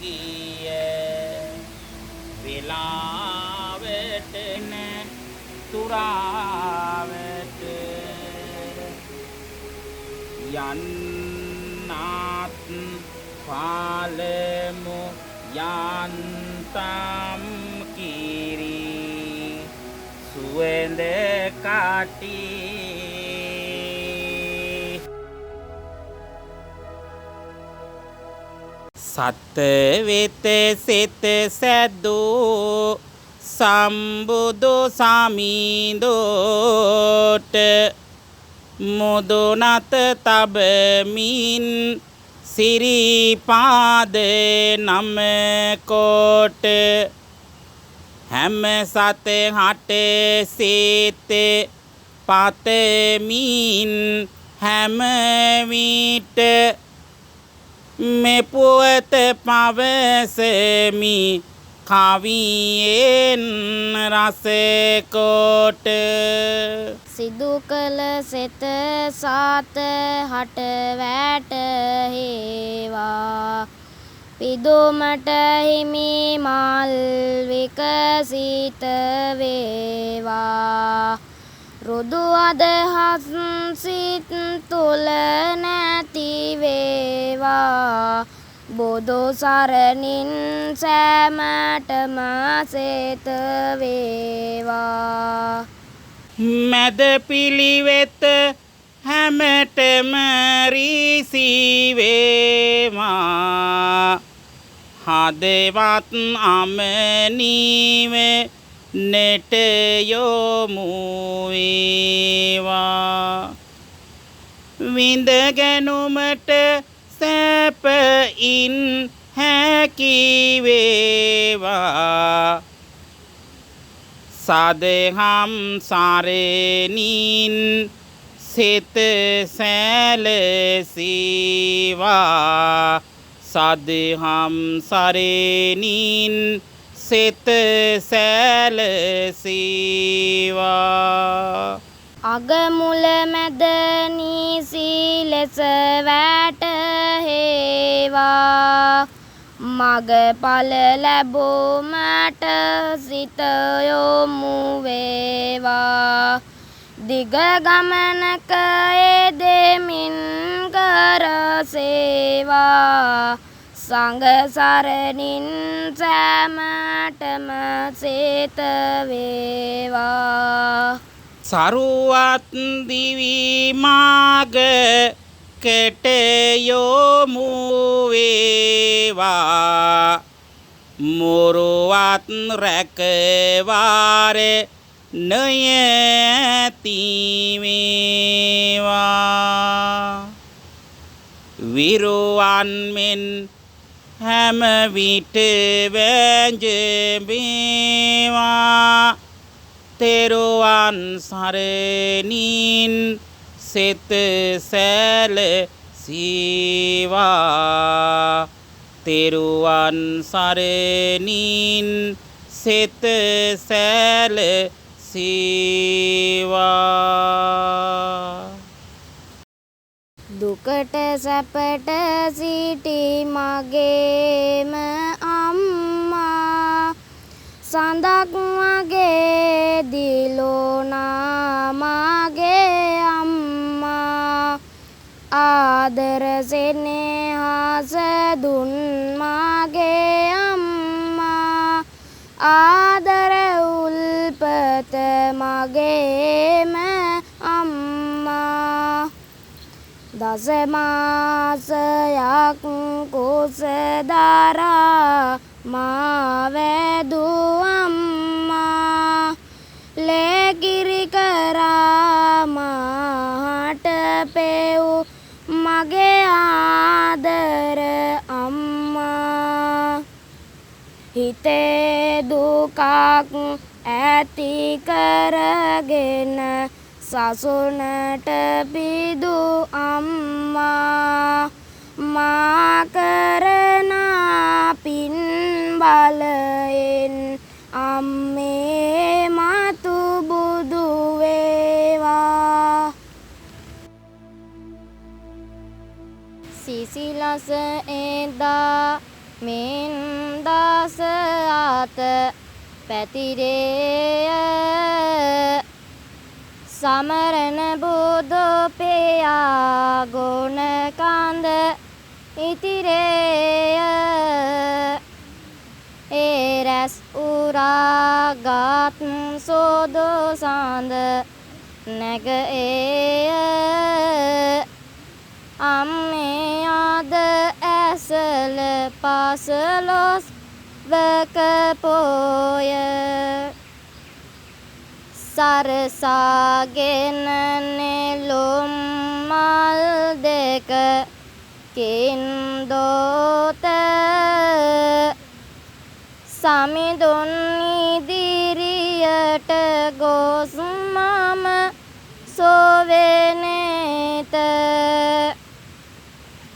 ගිය වෙලාවට තුරාවට යන්නාත් පාලමු යන්තම් කිරි සුවඳ කාටි සත වෙත සිත සැදූ සම්බුදු සමිඳුට මුදුනත තබමින් සිරිපාද නම කොට හැම සත හට සිත පතමින් හැම විට මෙපුවත පවසමි කවියෙන් රසකොට සිදු කළ සෙත සාත හට වැට හේවා පිදුමට හිමි මල් විකසිත වේවා රුදු අදහස් සිත් තුල නැති වේවා බොදු සරණින් සෑමටම සේත වේවා මැද පිළිවෙත හැමතෙම රීසි වේවා හදවත් අමනීව නෙට යොමු වේවා විඳ ගැනුමට සැපයින් හැකි වේවා සදහම් සරණින් සිත සැලසීවා සදහම් සරණින් සිත සැලසීවා අගමුල මැද නිසි ලෙස වැටහේවා මගඵල ලැබුමට සිත යොමු වේවා දිග ගමනක යෙදෙමින් කර සේවා සංඝ සරණින් සෑමටම සිත වේවා සරුවත් දිවි මාග කෙට යොමු වේවා මුරුවත් රැකවාර නයති වේවා විරුවන් මෙන් හැම විට වැජඹේවා තෙරුවන් සරණින් සිත සැලසීවා තෙරුවන් සරණින් සිත සැලසීවා දුකට සැපට සිටි මගේම අම්මා සඳක් වගේ දිලෝනා මගේ අම්මා ආදර සෙනෙහස දුන් මගේ අම්මා ආදර උල්පත මගේම අම්මා දස මාසයක් කුස දරා මා වැදු අම්මා ලේකිරි කරා මාට පෙව් මගේ ආදර අම්මා හිතේ දුකක් ඇති කරගෙන සසුනට පිදු අම්මා මා කරන පින් බලයෙන් අම්මේ මතු බුදු වේවා සිසිලස එදා මින් දස අත පැතිරේය සමරන බුදු පියා ගුණ කඳ ඉතිරේය ඒ රැස් උරාගත් සෝදු සඳ නැග ඒය අම්මේ අද ඇසල පසළොස් වක පෝය සරසාගෙන නෙළුම් මල් දෙක කින්දෝත සමිඳුන් ඉදිරියට ගොස් මම සොවෙනේත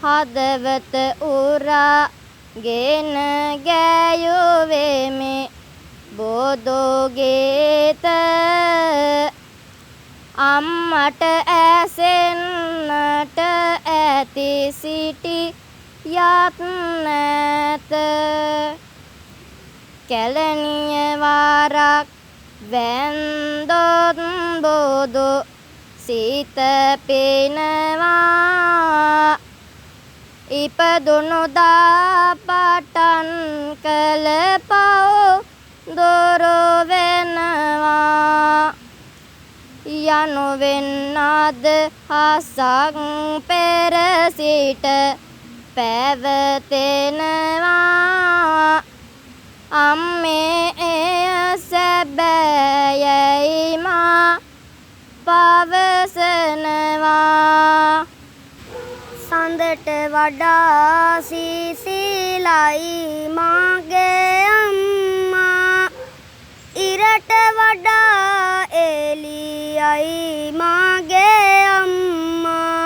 හදවත උරාගෙන ගෑයුවෙමි බොදෝගේත අම්මට ඇසෙන්නට ඇති සිටි යත් නැත කැලණිය වරක් වැන්දොත් බොදු සිත පෙනවා ඉපදුණු දා පටන් කළ පව් දොරු වෙනවා යනුවෙන් අදහසක් පෙර සිට පැවතෙනවා අම්මේ එය සැබෑයයි මා පවසනවා සඳට වඩා සිසිලයි මාගේ අම්මා ඉරට වඩා එළියයි මාගේ අම්මා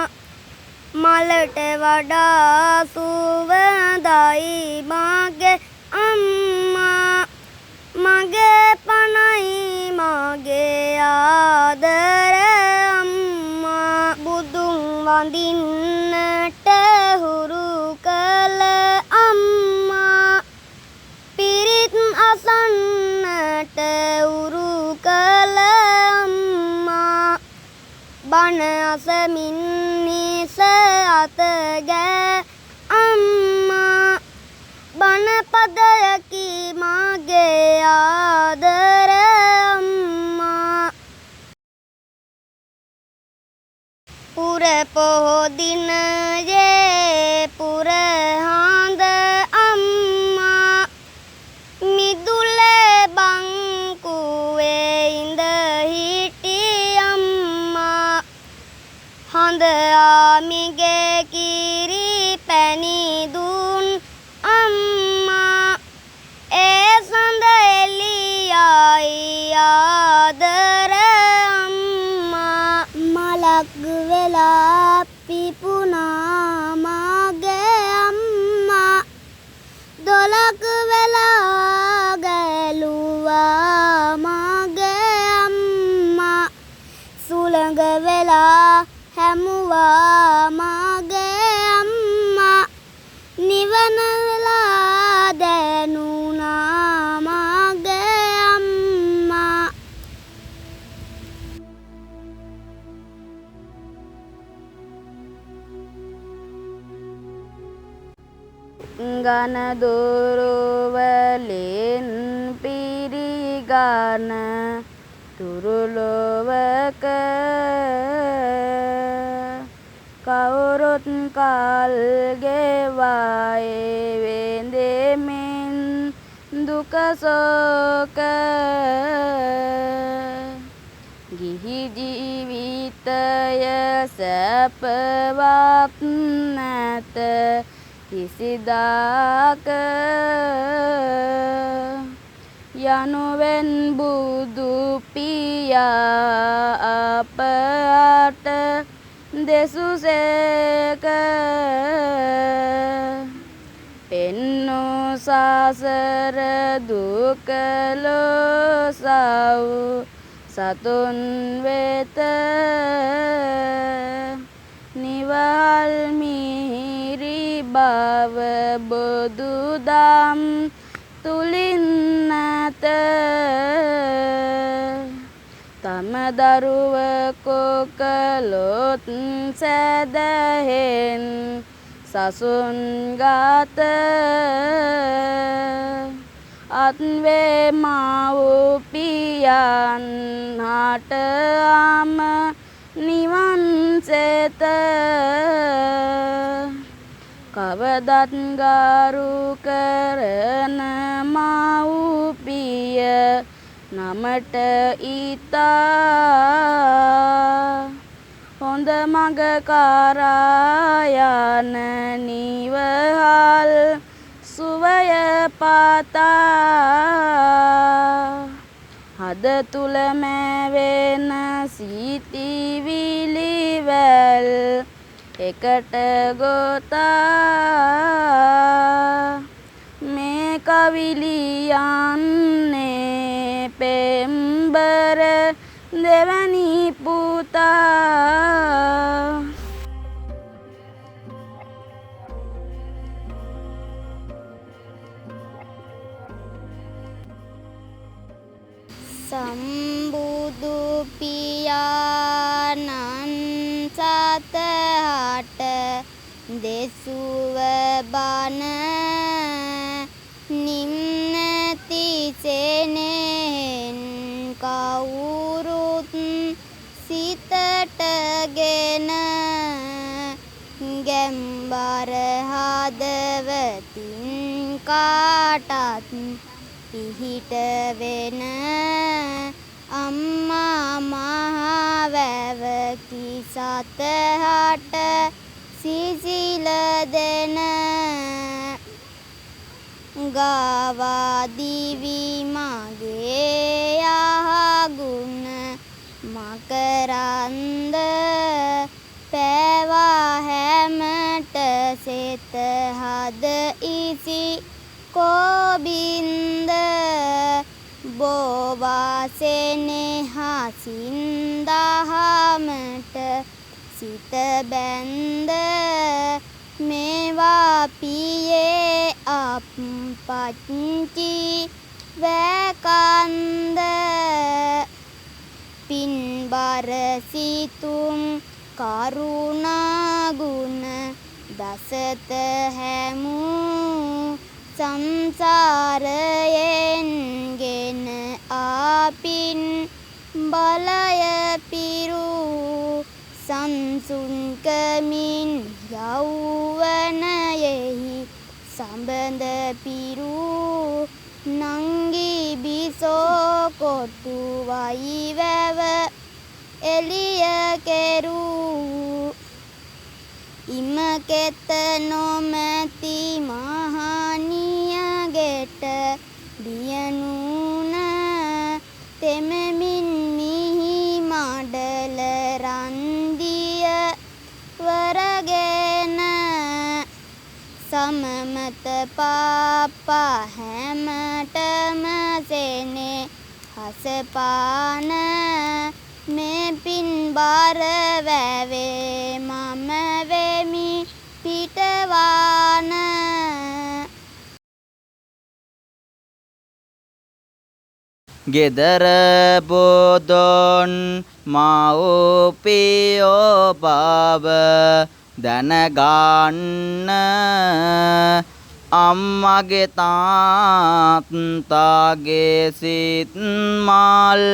මලට වඩා සුවඳයි මාගේ අම්මා මගේ පණයි මාගේ ආදර අම්මා බුදුන් වඳින්නට හුරු කළ අම්මා පිරිත් අසන්නට උරු කළ අම්මා බණ අසමින් නිස අත ගෑ අම්මා බණ පදයකි මාගේ ආදර අම්මා පුර පොහෝ දිනයේ පුර හාඳ අම්මා මිදුලේ බංකුවේ ඉඳ හිටි අම්මා හඳ ආමිගේ කිරි පැණි දුන් අම්මා ඒ සඳ එළියයි ආදර අම්මා මලක් වෙලා පිපුණා මාගේ අම්මා දොලක් වෙලා ගැලුවා මාගේ අම්මා සුළඟ වෙලා හැමුවා මාගේ අම්මා නිවන වෙලා දැනුණා මාගේ අම්මා ගන දුරුවලින් පිරිගන තුරුලොවක කවුරුත් කල් ගෙවායේ වෙන්දෙමින් දුක සෝක ගිහි ජීවිතය සැපවත් නැත කිසිදාක යනුවෙන් බුදු පියා අපට දෙසුසේක පෙන්නු සසර දුක ලොසව් සතුන් වෙත නිවල් මිහිරි බව බුදුදම් තුලින් නැත තම දරුවකෝ කළොත් සැදහෙන් සසුන්ගත අත්වේ මව්පියන් හටම නිවන් සෙත කවදත් ගරු කරන මව්පිය නමට ඊතා හොඳ මග කරා යන නිවහල් සුවය පතා හද තුල මැවෙන සිටිවිලිවල් එකට ගොතා මේ කවිලියන්නේ පෙම්බර දෙවනි පුතා සම්බුදු පියාණන් සතහට දෙසුව බණ නිම්නති සෙනෙන් කවුරුත් සිතටගෙන ගැම්බර හදවතින් කාටත් පිහිට වෙන අම්මා මහවැවකි සතහට සිසිල දෙන ගාවා දිවි මගේ යහගුණ මකරන්ද පැවා හැමට සෙත හද ඉසි කොබින්ද බෝවාසෙනෙහසින් දහමට සිත බැන්ද මේවා පියේ අප්පච්චි වැකන්ද පින්බර සිතුම් කරුණාගුණ දසත හැමූ සංසාරයෙන් ගෙන ආපින් බලය පිරු සංසුන්කමින් යෞවනයෙහි සම්බඳ පිරු නංගි බිසෝ කොටු වයිවැව එළිය කෙරූ ඉමකෙත නොමැති මහනියගෙට දියනුන තෙමමින් මිහි මඩල රන්දිය වරගෙන සමමත පාපා හැමටම සෙනේ හසපාන මේ පින් බර වැවේ මම වෙමි පිටවාන ගෙදර බොදොන් මව්පියෝ බව දැනගන්න අම්මගේ තාත්තාගේ සිත් මල්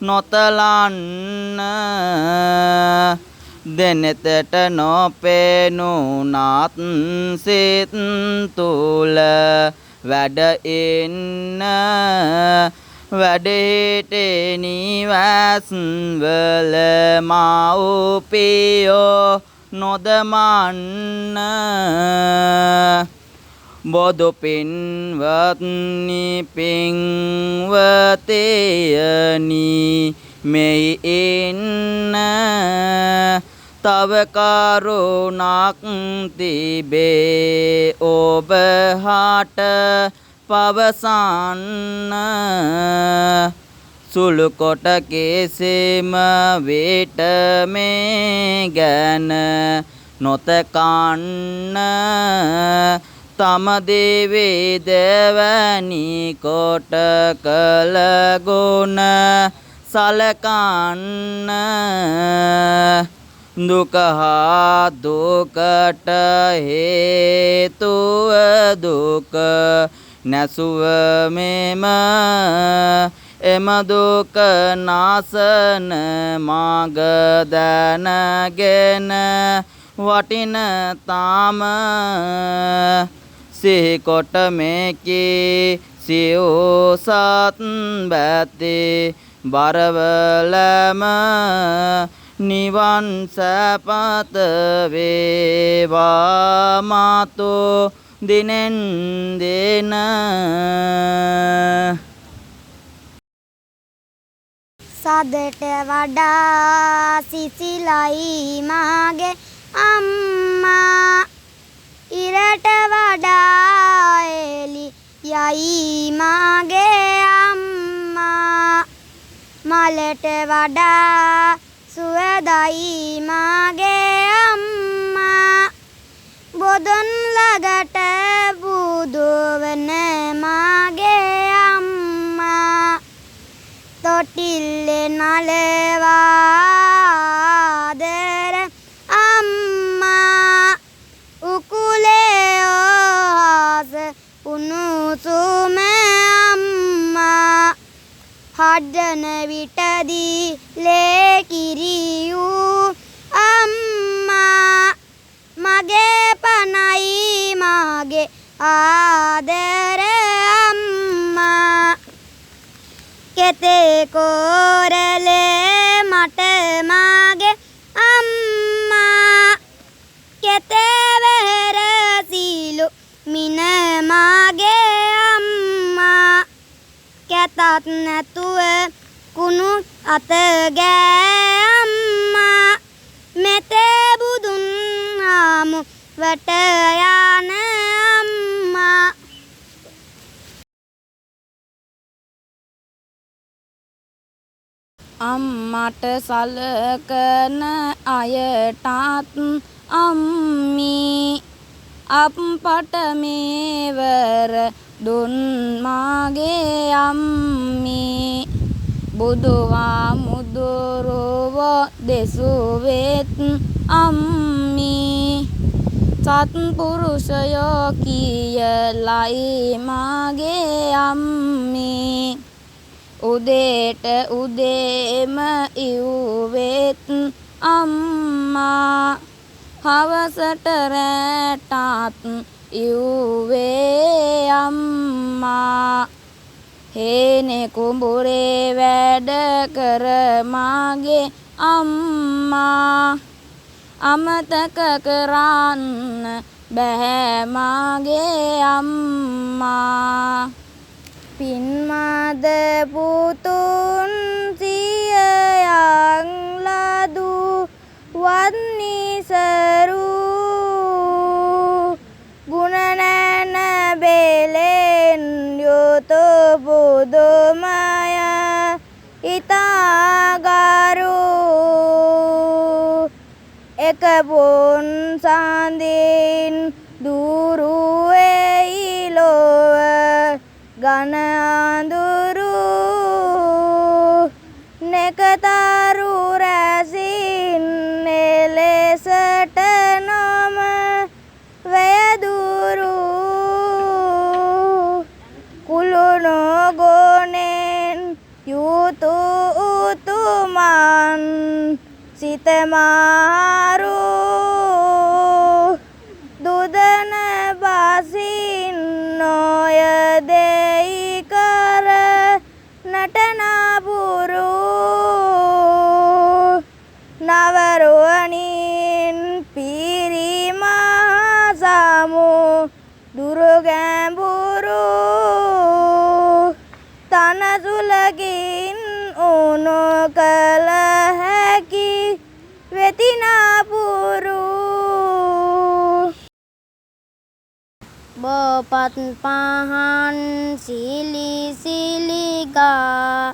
නොතලන්න දෙනෙතට නොපෙනුනත් සිත් තුල වැඩ ඉන්න වැඩේට නිවස්වල මව්පියෝ නොදමන්න බොදු පින්වත්නි පින්වතයනි මෙහි ඉන්න තව කරුණක් තිබේ ඔබ හට පවසන්න සුළු කොට කෙසේම විට මේ ගැන නොතකන්න තම දේවේ දෙවැනි කොට කළ ගුණ සලකන්න දුක හා දුකට හේතුව දුක නැසුව මෙම එම දුක නාසන මාග දැනගෙන වටින තාම සිහිකොට මේකී සිව්සත් බැති බරවලම නිවන් සැපත වේවා මාතු දිනෙන් දින සදට වඩා සිසිලයි මාගේ අම්මා ඉරට වඩා එලි යයි මාගේ අම්මා මලට වඩා සුවදයි මාගේ අම්මා බොදොන් ළඟට බුදුවන මාගේ අම්මා තොටිල්ලේ නලවා ආදර අම්මා උකුලේ ඔහස උණුසුම අම්මා හඩන විටදී ලේ කිරියූ අම්මා මගේ පනයි මාගේ ආදර අම්මා කෙතේ කෝරලේ මට මාගේ අම්මා කෙතේ වෙහෙර සීලු මින මාගේ අම්මා කැතත් නැතුව කුණු අත ගෑ අම්මා මෙතේ බුදුන් හාමු වට යන අම්මා අම්මට සලකන අයටත් අම්මී අප්පට මේවර දුන් මාගේ අම්මී බුදුවා මුදුරුව දෙසුවෙත් අම්මී සත්පුරුෂයෝ කියලයි මාගේ අම්මී උදේට උදේම ඉව්වෙත් අම්මා හවසට රැටත් ඉව්වේ අම්මා හේනේ කුඹුරේ වැඩ කර මාගේ අම්මා අමතක කරන්න බෑ මාගේ අම්මා පින්මද පුතුන් සියයන් ලදු වන්නිසරු ගුණ නැන බෙලෙන් යුතු බුදුමය ඉතාගරු එක පුන් සඳින් දුරුවෙයි ලොව ගන අඳුරු නෙකතරු රැසින් එලෙසට නොම වැදුරු කුළුණු ගොනෙන් යුතු උතුමන් සිතමාරු දුදන බසින් නොය දෙයි කර නටනපුරු නවරුවනින් පිරිමා සමු දුරුගැඹුරු තනසුලකින් උණු කළ හැකි වෙතිනපුරු බොපත් පහන් සිලි සිලිගා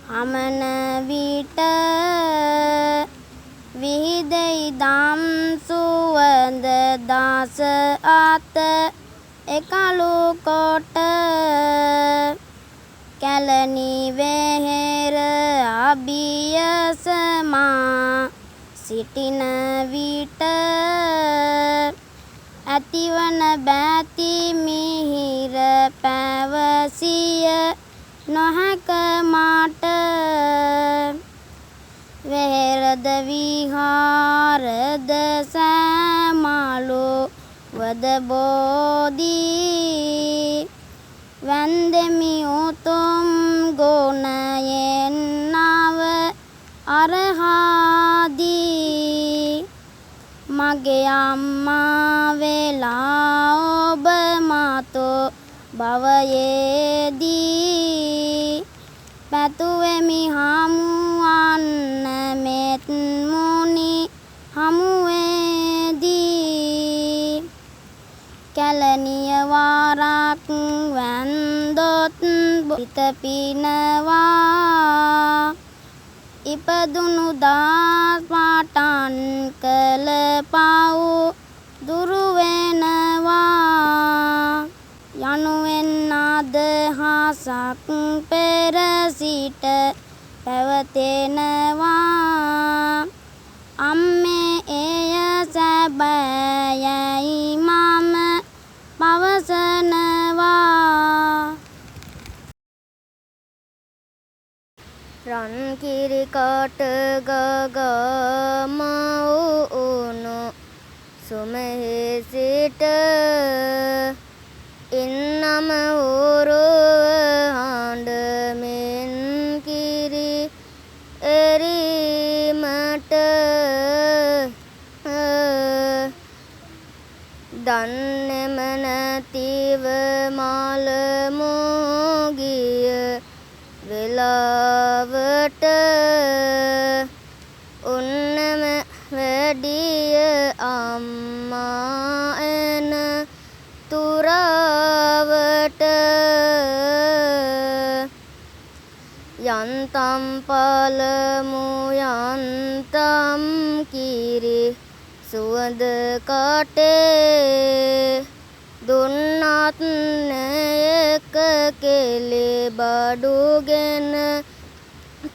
හමන විට විහිදෙයි දම් සුව සුවඳ දාස අත එකලු කොට කැලණි වෙහෙර අභියස මා සිටින විට ඇතිවන බැති මිහිර පැවසිය නොහැක මට වෙහෙරද විහාරද සෑමලු වද බෝධි වන්දෙමි උතුම් ගුණයෙන් නව අරහාදී මගේ අම්මා වෙලා ඔබ මාතු භවයේදී පැතුවෙමි හමුවන්න මෙත් මුනි හමුවේදී කැලණිය වාරක් වැන්දොත් හිත පිනවා ඉපදුණු දා පටන් කළ පව් දුරු වෙනවා යනුවෙන් අදහසක් පෙර සිට පැවතෙනවා අම්මේ එය සැබෑයයි මම පවසනවා රන් කිරි කට ගගම උණු සුමෙහි සිට ඉන්නම උරුව හඬමින් කිරි එරීමට දන්නේම නැතිව මල මුගිය වෙලාවට උන්නම වැඩිය අම්මා එන තුරාවට යන්තම් පළමු යන්තම් කිරි සුවඳ කටේ දුන්නත් එක කෙලෙ බඩුගෙන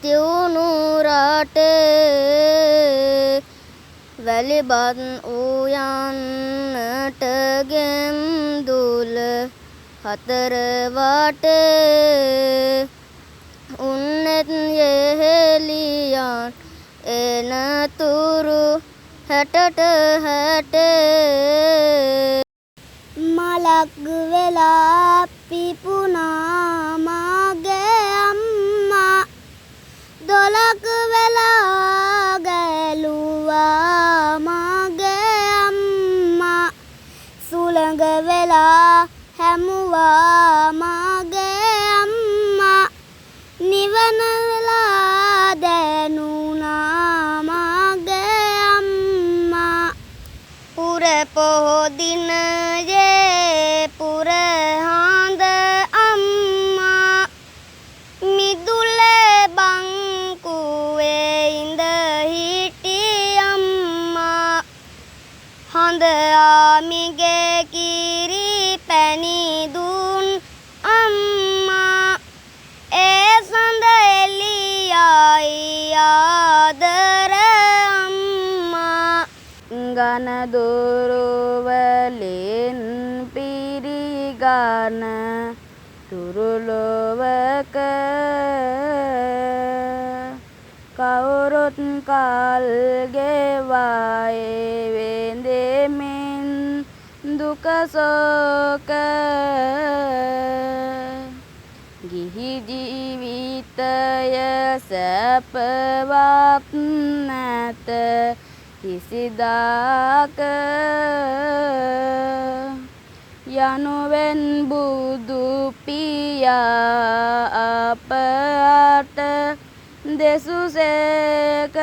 තියුණු රටේ වැලිබත් උයන්නට ගෙම් දුල හතර වටේ උන්නෙත් යෙහෙලියන් එනතුරු හැටට හැටේ මලක් වෙලා පිපුණා මගේ අම්මා දොලක් වෙලා ගැලුවා මගේ අම්මා සුළඟ වෙලා හැමුවා මගේ අම්මා නිවන වෙලා දැනුණා මගේ අම්මා පුර පොහොදිනයේ පුර හඳ අම්මා මිදුල බංකුවේ ඉඳ හිටි අම්මා හඳ ආමිගේ කිරි පැණි දුන් අම්මා ඒ සඳ එළියයි ආදර අම්මා ගන දොරවලින් පිරිගන තුරුලොවක කවුරුත් කල් ගෙවායේ වෙන්දෙමින් දුක සෝක ගිහි ජීවිතය සැපවත් නැත කිසිදාක යනුවෙන් බුදු පියා අපට දෙසුසේක